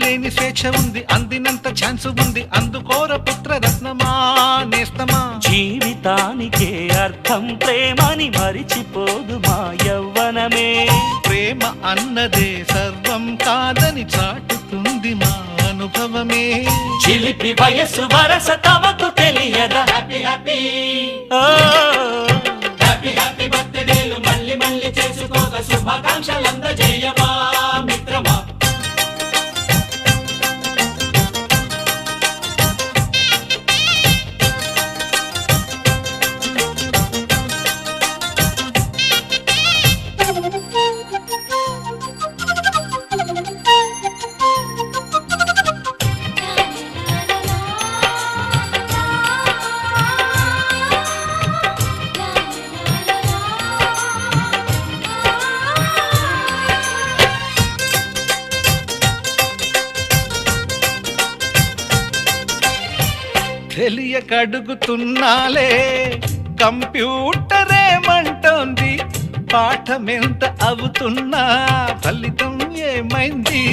ఆపలేని స్వేచ్ఛ ఉంది, అందినంత ఛాన్స్ ఉంది, అందుకోర పుత్రరత్నమా నేస్తమా. జీవితానికే అర్థం ప్రేమని మరిచిపోదు మా యవ్వనమే. ప్రేమ అన్నదే సర్వం కాదని చాటుతుంది మా అనుభవమే. చిలిపి వయస్సు వరస తమకు తెలియదా. హ్యాపీ హ్యాపీ హ్యాపీ హ్యాపీ బర్త్డేలు మళ్ళీ మళ్ళీ చేసుకోక శుభాకాంక్షలందజేయమా మిత్రమా. తెలియకడుగుతున్నాలే కంప్యూటరేమంటోంది, పాఠమెంత అవుతున్నా ఫలితం ఏమైంది.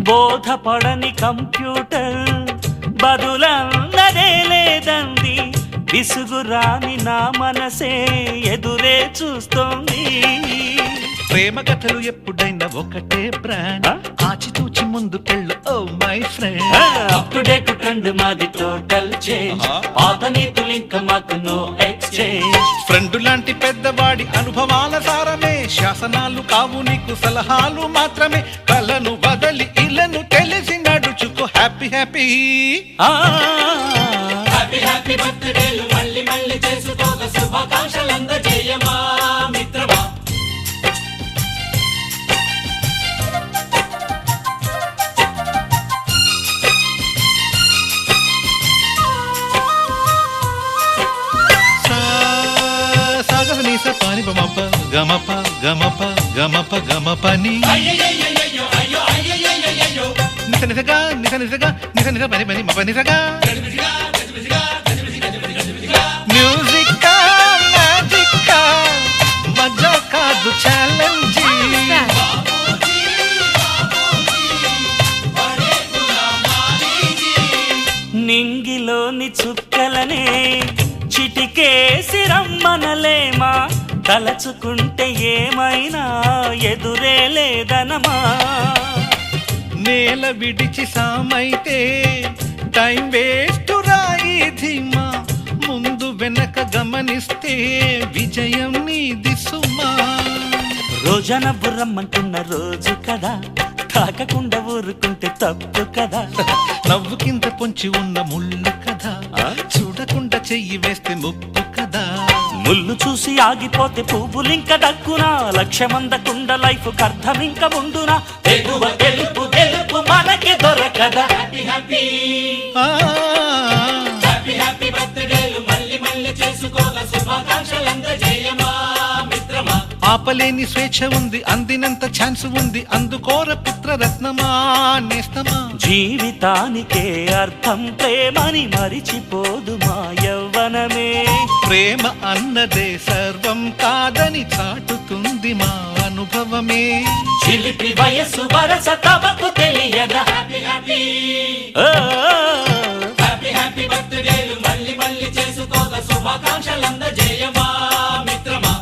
బోధపడని కంప్యూటర్ బదులన్నదే లేదంది, విసుగురాని నా మనసే ఎదురే చూస్తోంది. ప్రేమ కథలు ఎప్పుడైనా ఒకటే బ్రాండ్, ఆచితూచి ముందు పెళ్ళు oh my friend. Up to date trend మాది టోటల్ చేంజ్, పాత నీతులు ఇంకా మాకు నో ఎక్స్చేంజ్. ఫ్రెండ్ లాంటి పెద్దవాడి అనుభవాల సారమే, శాసనాలు కావు నీకు సలహాలు మాత్రమే. కలను వదలి ఇలను తెలిసి నడుచుకో హ్యాపీ హ్యాపీ హ్యాపీ హ్యాపీ బర్త్డేలు మళ్ళీ మళ్ళీ చేసుకోక శుభాకాంక్షలందజేయమా మిత్రమా. పాని బమప గమప గమప గమప గమపని నిస నిసగా నిస నిసగా నిస నిస పని పని మప నిసగా. మ్యూజిక్ మ్యాజిక్ మజా కాదు ఛాలెంజ్. నింగిలోని చుక్కలనే చిటికేసి రమ్మనలేమా, తలచుకుంటే ఏమైనా ఎదురే లేదనమా. నేల విడిచి సామైతే టైం వేస్ట్ రాయి ధీమా, ముందు వెనక గమనిస్తే విజయం నీది సుమా. రోజన బుర్రమ్మంటున్న రోజు కదా, తాకకుండా ఊరుకుంటే తప్పు కదా. నవ్వు కింద పొంచి ఉన్న ముళ్ళు కదా, చూడకుండా చెయ్యి వేస్తే ముప్పు కదా. ముళ్ళు చూసి ఆగిపోతే పువ్వులింక దక్కునా, లక్ష్యమందకుండా లైఫ్ అర్థం ఇంక ఉండునా. ఎగువ గెలుపు గెలుపు మనకి దొరకదా. హ్యాపీ హ్యాపీ హ్యాపీ హ్యాపీ బర్త్డేలు మళ్ళీ మళ్ళీ చేసుకోక శుభాకాంక్షలందజేయమా మిత్రమా. ఆపలేని స్వేచ్ఛ ఉంది, అందినంత ఛాన్స్ ఉంది, అందుకోర పుత్రరత్నమా నేస్తమా. జీవితానికే అర్థం ప్రేమని మరిచిపోదు మా యవ్వనమే. ప్రేమ అన్నదే సర్వం కాదని చాటుతుంది మా అనుభవమే. చిలిపి వయస్సు వరస తమకు తెలియదా. హ్యాపీ హ్యాపీ హ్యాపీ హ్యాపీ బర్త్డేలు మళ్ళీ మళ్ళీ చేసుకోక శుభాకాంక్షలందజేయమా మిత్రమా.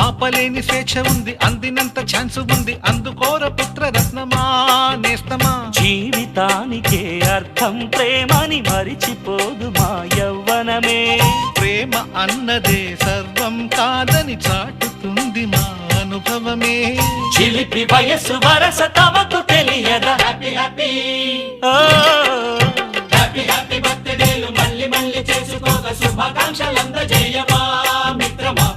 ఆపలేని స్వేచ్ఛ ఉంది, అందినంత ఛాన్స్ ఉంది, అందుకోర పుత్రరత్నమా నేస్తమా. జీవిత జీవితానికే అర్థం ప్రేమని మరిచిపోదు మా యవ్వనమే. ప్రేమ అన్నదే సర్వం కాదని చాటుతుంది మా అనుభవమే. చిలిపి వయసు వరస తమకు తెలియదా? హ్యాపీ హ్యాపీ హ్యాపీ హ్యాపీ బర్త్డేలు మళ్ళీ మళ్ళీ చేసుకోక శుభాకాంక్షలందజేయమా మిత్రమా.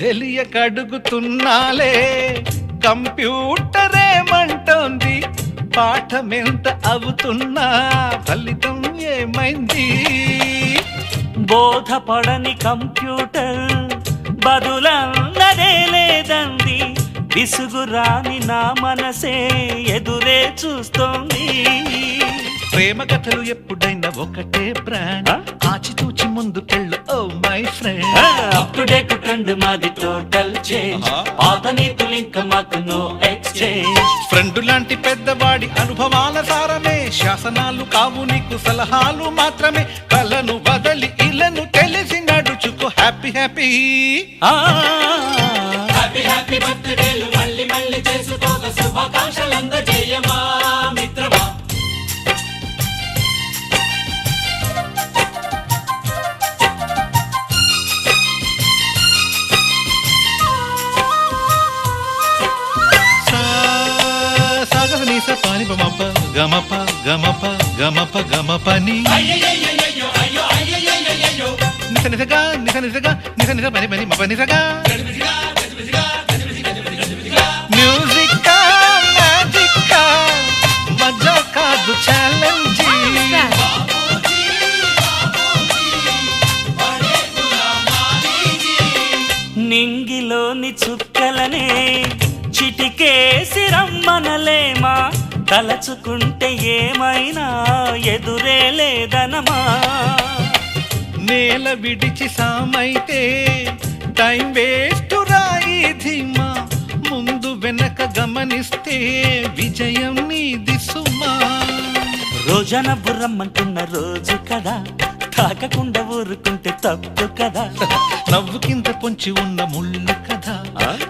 తెలియకడుగుతున్నాలే కంప్యూటరేమంటోంది, పాఠమెంత అవుతున్నా ఫలితం ఏమైంది? బోధపడని కంప్యూటర్ బదులన్నదే లేదంది, విసుగురాని నా మనసే ఎదురే చూస్తోంది. ప్రేమ కథలు ఎప్పుడైనా ఒకటే బ్రాండ్, ఆచితూచి ముందుకెళ్ళు oh my friend. Up to date trend మాది టోటల్ చేంజ్, పాత నీతులు ఇంకా మాకు నో ఎక్స్చేంజ్. ఫ్రెండ్ లాంటి పెద్దవాడి అనుభవాల సారమే, శాసనాలు కావు నీకు సలహాలు మాత్రమే. కలను వదలి ఇలను తెలిసి నడుచుకో హ్యాపీ హ్యాపీ హ్యాపీ హ్యాపీ బర్త్డేలు మళ్ళీ మళ్ళీ చేసుకోక శుభాకాంక్షలందజేయమా మిత్రమా. పాని బమప గమప గమప గమప గమపని నిస నిసగా నిస నిసగా నిస నిస పని పని మప నిసగా. మ్యూజిక్ మ్యాజిక్ మజా కాదు ఛాలెంజ్. నింగిలోని చుక్కలనే చిటికేసి రమ్మనలేమా, తలచుకుంటే ఏమైనా ఎదురే లేదనమా. నేల విడిచి సామైతే టైం వేస్ట్ రాయి ధీమా, ముందు వెనక గమనిస్తే విజయం నీది సుమా. రోజన బుర్రమ్మంటున్న రోజు కదా, తాకకుండా ఊరుకుంటే తప్పు కదా. నవ్వు కింద పొంచి ఉన్న ముళ్ళు కదా,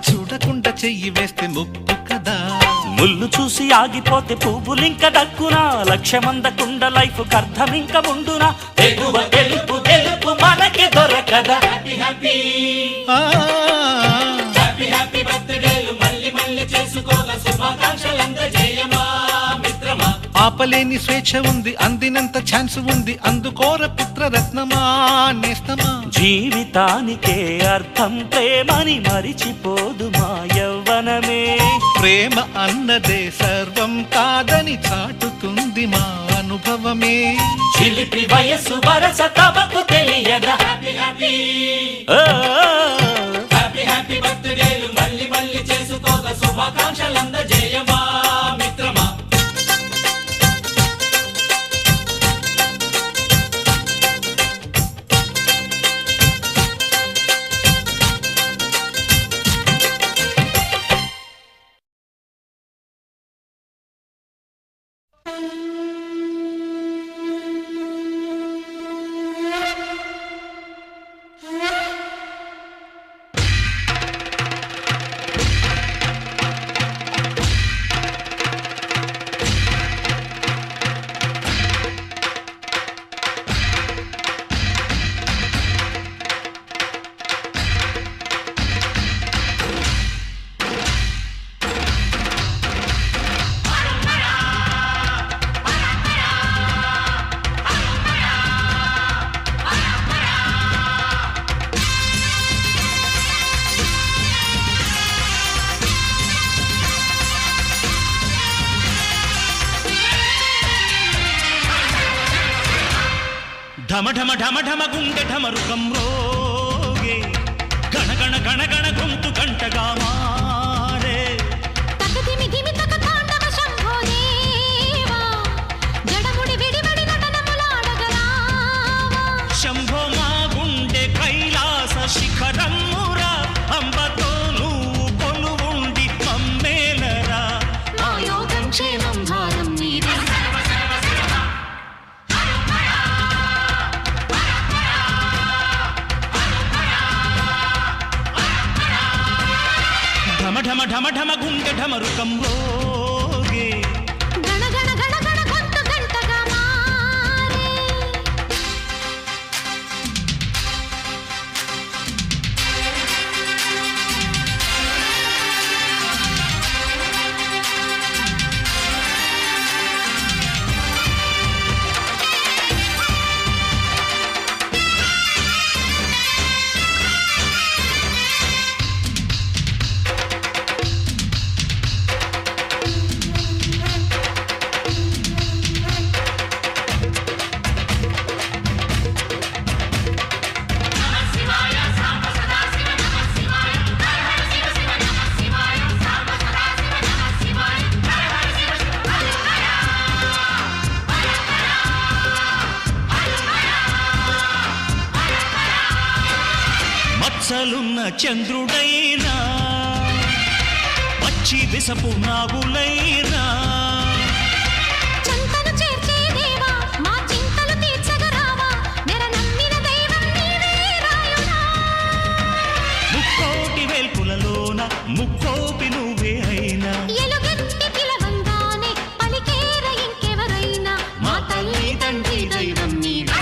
చూడకుండా చెయ్యి వేస్తే ముప్పు కదా. ముళ్ళు చూసి ఆగిపోతే పువ్వులింక దక్కునా, లక్ష్యమందకుండ లైఫ్ అర్థం ఇంక ఉండునా. ఎగువ గెలుపు గెలుపు మనకి దొరకదా. హ్యాపీ హ్యాపీ హ్యాపీ హ్యాపీ బర్త్డేలు మళ్ళీ మళ్ళీ చేసుకోగా శుభాకాంక్షలందజేయమా మిత్రమా. ఆపలేని స్వేచ్ఛ ఉంది, అందినంత ఛాన్స్ ఉంది, అందుకోర పుత్రరత్నమా నేస్తమా. జీవితానికే అర్థం ప్రేమని మరిచిపోదు మా యవ్వనమే. ప్రేమ అన్నదే సర్వం కాదని చాటుతుంది మా అనుభవమే. చిలిపి వయసు వరస తమకు తెలియదా. హ్యాపీ హ్యాపీ హ్యాపీ హ్యాపీ బర్త్డేలు మళ్ళీ మళ్ళీ చేసుకోగా శుభాకాంక్షలందజేయమా మిత్రమా. ఢమ ఢమ ఢమ ఢమ గుండె ఢమరుకం రోగే గణ గణ గణ గణ గొంతు గంటగా మారే ఢమ ఢమ గుండె ఢమరుకం మోగే గణ గణ గణ గణ గొంతు గంటగా మారే మచ్చలున్న చంద్రుడైనా పచ్చి విసపు నాగులైనా చింతను చేర్చే దేవా మా చింతలు తీర్చగరావా నెర నమ్మిన దైవం నీవే రాయుడా ముక్కోటి వేల్పులలోన ముక్కోపి నువ్వే అయినా ఎలుగెత్తి పిలవంగానే పలికేర ఇంకెవరైనా మా తల్లి తండ్రి దైవం నీవే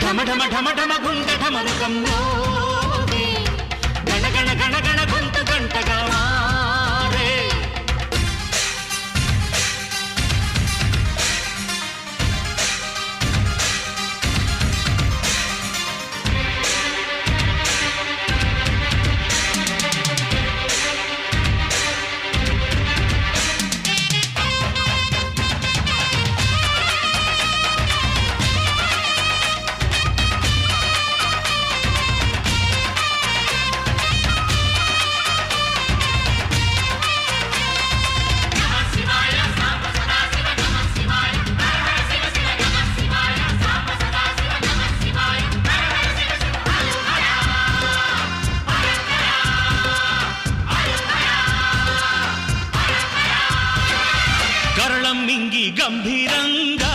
ఢమ ఢమ ఢమ ఢమ గుండె ఢమరుకం మోగే గణ గణ గణ గణ గొంతు గంటగా మారే గరళం మింగి గంభీరంగా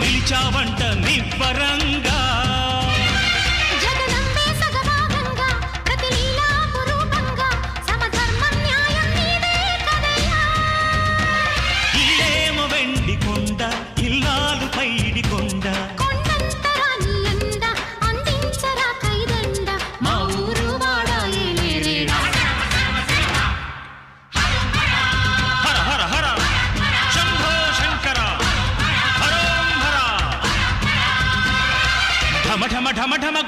నిలిచావంట నివ్వరంగా జగదంబే సగభాగంగా ప్రతి లీలా పురూపంగా సమధర్మం న్యాయం నీవే కదయ్యా ఇల్లేమో వెండి కొండ ఇల్లాలు పైడి కొండ కొండంతరా నీ అండ అందించరా కైదండ మా ఊరు వాడా ఏలేరేడా హర హర హర శంభో శంకర హరోం హర ఢమ ఢమ ఢమ ఢమ